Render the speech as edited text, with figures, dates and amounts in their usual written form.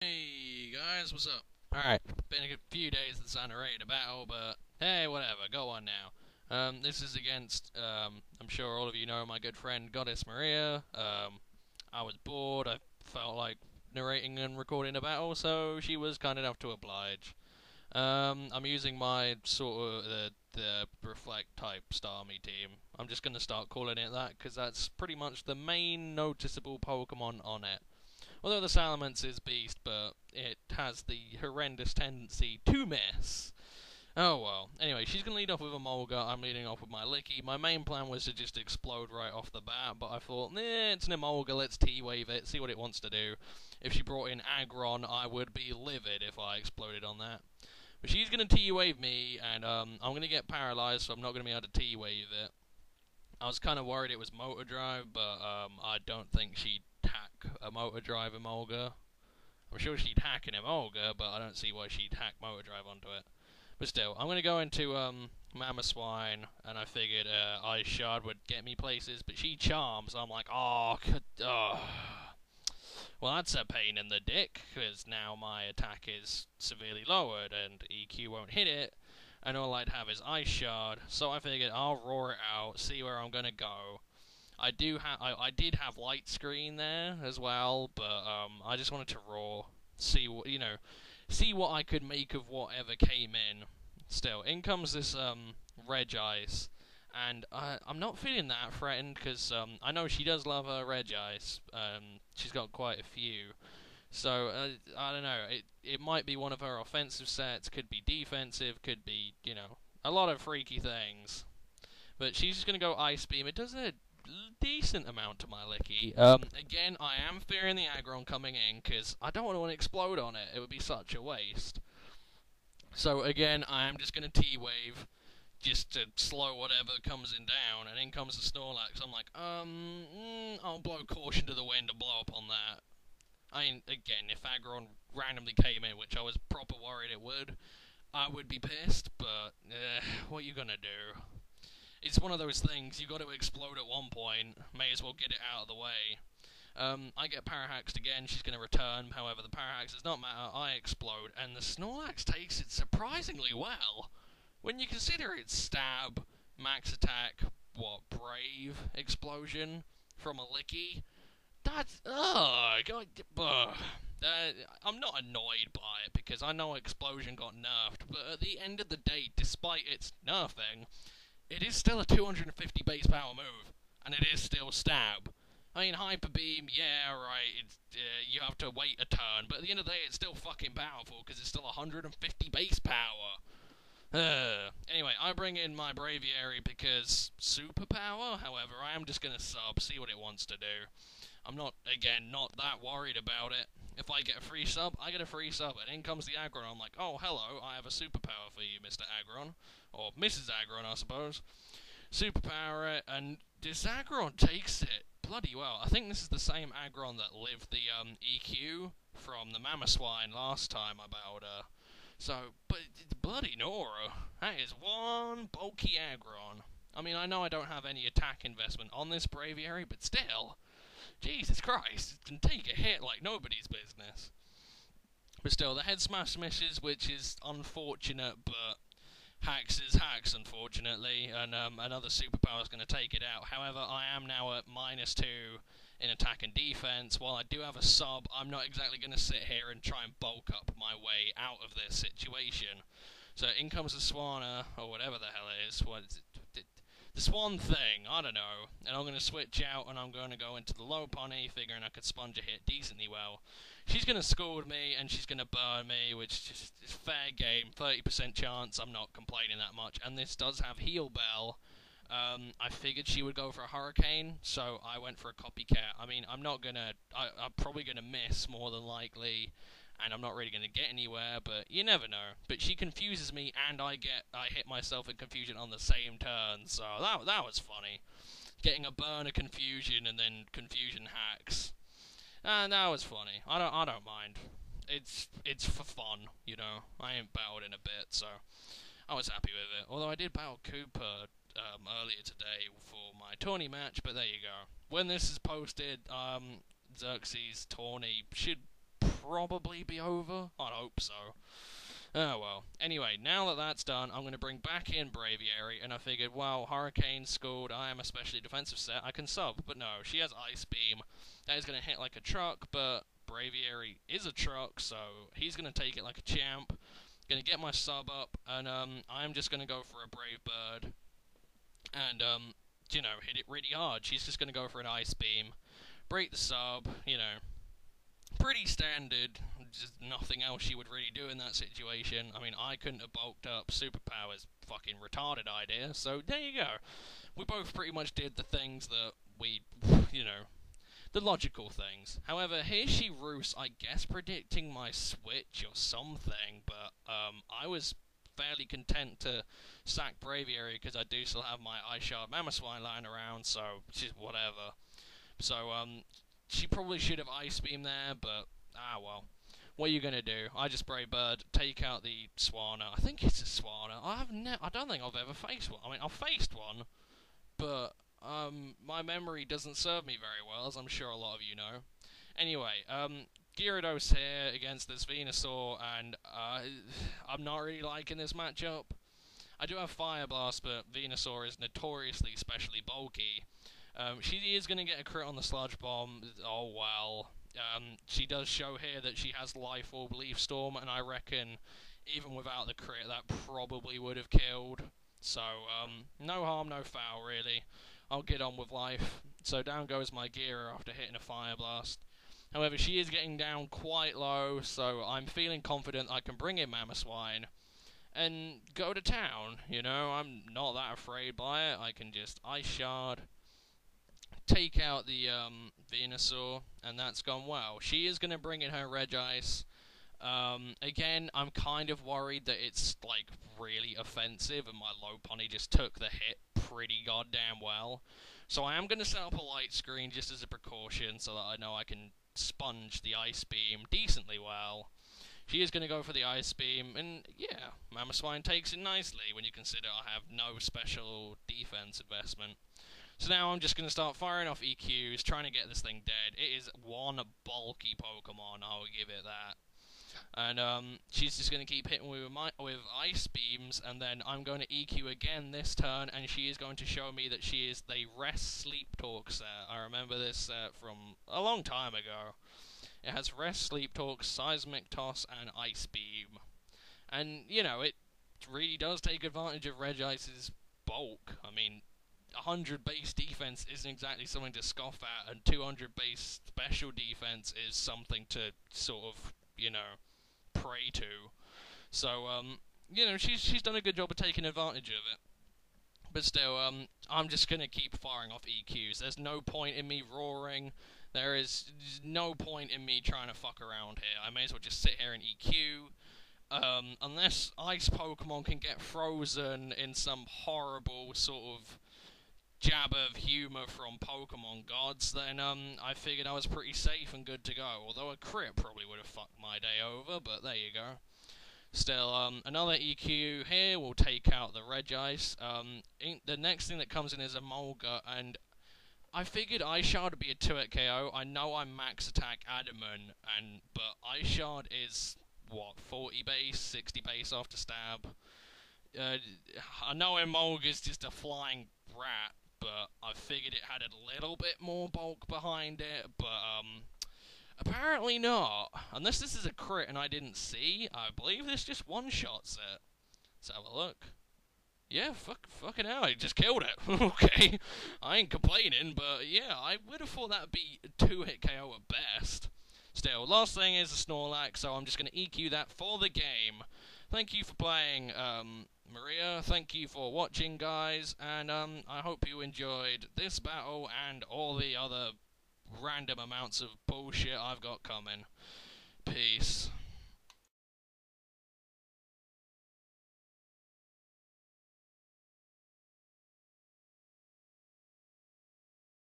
Hey guys, what's up? Alright, been a few days since I narrated a battle, but hey, whatever, go on now. This is against, I'm sure all of you know my good friend goddessmaria. I was bored, I felt like narrating and recording a battle, so she was kind enough to oblige. I'm using my sort of the reflect type Starmie team. I'm just gonna start calling it that because that's pretty much the main noticeable Pokemon on it. Although the Salamence is beast, but it has the horrendous tendency to miss. Oh well. Anyway, she's going to lead off with a Mulga, I'm leading off with my Licky. My main plan was to just explode right off the bat, but I thought, it's an Emolga, let's T-Wave it, see what it wants to do. If she brought in Aggron, I would be livid if I exploded on that. But she's going to T-Wave me, and I'm going to get paralyzed, so I'm not going to be able to T-Wave it. I was kind of worried it was Motor Drive, but I don't think she'd hack a Motor Drive Emolga. I'm sure she'd hack an Emolga, but I don't see why she'd hack Motor Drive onto it. But still, I'm going to go into Mamoswine, and I figured Ice Shard would get me places, but she charms, so I'm like, oh. Well, that's a pain in the dick, because now my attack is severely lowered, and EQ won't hit it, and all I'd have is Ice Shard, so I figured I'll roar it out, see where I'm going to go. I did have Light Screen there as well, but I just wanted to roar, see what see what I could make of whatever came in. Still, in comes this Regice, and I'm not feeling that threatened because I know she does love her Regice. She's got quite a few, so I don't know. It might be one of her offensive sets, could be defensive, could be a lot of freaky things. But she's just gonna go Ice Beam. It does a decent amount to my Licky. Again, I am fearing the Aggron coming in because I don't want to explode on it. It would be such a waste. So again, I am just going to T-Wave just to slow whatever comes in down, and in comes the Snorlax. I'm like, I'll blow Caution to the Wind and blow up on that. I mean, again, if Aggron randomly came in, which I was proper worried it would, I would be pissed, but what are you gonna do? It's one of those things, you got to explode at one point, may as well get it out of the way. I get Parahaxed again, she's going to return, however the Parahax does not matter, I explode, and the Snorlax takes it surprisingly well. When you consider its stab, max attack, brave explosion from a Licky, that's, God, I'm not annoyed by it, because I know Explosion got nerfed, but at the end of the day, despite its nerfing, it is still a 250 base power move, and it is still stab. I mean, Hyper Beam, yeah, right, you have to wait a turn, but at the end of the day, it's still fucking powerful, because it's still 150 base power. Anyway, I bring in my Braviary because superpower, however, I am just going to sub, see what it wants to do. I'm not, again, not that worried about it. If I get a free sub, I get a free sub, and in comes the Aggron. I'm like, oh, hello, I have a superpower for you, Mr. Aggron. Or Mrs. Aggron, I suppose. Superpower it, and this Aggron takes it bloody well. I think this is the same Aggron that lived the EQ from the Mamoswine last time I battled her. So, but bloody Nora, that is one bulky Aggron. I mean, I know I don't have any attack investment on this Braviary, but still, Jesus Christ, it can take a hit like nobody's business. But still, the head smash misses, which is unfortunate, but hacks is hacks, unfortunately, and another superpower is going to take it out. However, I am now at -2 in attack and defense. While I do have a sub, I'm not exactly going to sit here and try and bulk up my way out of this situation. So in comes the Swanna, or whatever the hell it is. What is it? The Swan thing, I don't know. And I'm going to switch out and I'm going to go into the Lopunny, figuring I could sponge a hit decently well. She's going to scold me and she's going to burn me, which just is fair game. 30% chance, I'm not complaining that much. And this does have Heal Bell. I figured she would go for a Hurricane, so I went for a Copycat. I mean, I'm probably going to miss more than likely, and I'm not really going to get anywhere, but you never know. But she confuses me, and I hit myself in confusion on the same turn, so that was funny. Getting a burn of confusion and then confusion hacks. And that was funny. I don't mind. It's for fun, I ain't battled in a bit, so I was happy with it. Although I did battle Cooper earlier today for my tourney match, but there you go. When this is posted, Xerxes tourney should probably be over. I'd hope so. Oh well. Anyway, now that that's done, I'm going to bring back in Braviary, and I figured, well, Hurricane schooled, I am a specially defensive set, I can sub, but no, she has Ice Beam. That is going to hit like a truck, but Braviary is a truck, so he's going to take it like a champ. Going to get my sub up, and I'm just going to go for a Brave Bird, and, you know, hit it really hard. She's just going to go for an Ice Beam, break the sub, you know. Pretty standard, just nothing else she would really do in that situation. I mean, I couldn't have bulked up Superpower's fucking retarded idea, so there you go. We both pretty much did the things that we, you know, the logical things. However, here she roosts, I guess, predicting my switch or something, but I was fairly content to sack Braviary because I do still have my Ice Shard Mamoswine lying around, so just whatever. So, she probably should have Ice Beam there, but, well. What are you going to do? I just Brave Bird, take out the Swanna. I think it's a Swanna. I don't think I've ever faced one. I mean, I've faced one, but, my memory doesn't serve me very well, as I'm sure a lot of you know. Anyway, Gyarados here against this Venusaur, and, I'm not really liking this matchup. I do have Fire Blast, but Venusaur is notoriously specially bulky. She is going to get a crit on the Sludge Bomb. Oh, well. She does show here that she has Life Orb Leaf Storm, and I reckon even without the crit, that probably would have killed. So, no harm, no foul, really. I'll get on with life. So down goes my Gira after hitting a Fire Blast. However, she is getting down quite low, so I'm feeling confident I can bring in Mamoswine and go to town. You know, I'm not that afraid by it. I can just Ice Shard, take out the Venusaur, and that's gone well. She is going to bring in her Regice. Again, I'm kind of worried that it's, like, really offensive, and my Lopunny just took the hit pretty goddamn well. So I am going to set up a light screen just as a precaution, so that I know I can sponge the Ice Beam decently well. She is going to go for the Ice Beam, and yeah, Mamoswine takes it nicely when you consider I have no special defense investment. So now I'm just going to start firing off EQs, trying to get this thing dead. It is one bulky Pokemon, I'll give it that. And she's just going to keep hitting with Ice Beams, and then I'm going to EQ again this turn, and she is going to show me that she is the Rest Sleep Talk set. I remember this set from a long time ago. It has Rest, Sleep Talk, Seismic Toss, and Ice Beam. And, you know, it really does take advantage of Regice's bulk. I mean, 100 base defense isn't exactly something to scoff at, and 200 base special defense is something to sort of, you know, pray to. So, you know, she's done a good job of taking advantage of it. But still, I'm just going to keep firing off EQs. There's no point in me roaring. There is no point in me trying to fuck around here. I may as well just sit here and EQ. Unless Ice Pokemon can get frozen in some horrible sort of jab of humour from Pokemon gods, then I figured I was pretty safe and good to go. Although a crit probably would have fucked my day over, but there you go. Still, another EQ here will take out the Regice. The next thing that comes in is a Molga, and I figured Ice Shard would be a 2-hit KO. I know I'm max attack adamant, but Ice Shard is, what, 40 base, 60 base after stab? I know Emolga's just a flying rat, but I figured it had a little bit more bulk behind it, but apparently not. Unless this is a crit and I didn't see, I believe this just one-shots it. Let's have a look. Yeah, fucking hell, I just killed it. Okay, I ain't complaining, but yeah, I would have thought that would be a 2-hit KO at best. Still, last thing is a Snorlax, so I'm just going to EQ that for the game. Thank you for playing, Maria. Thank you for watching, guys, and I hope you enjoyed this battle and all the other random amounts of bullshit I've got coming. Peace.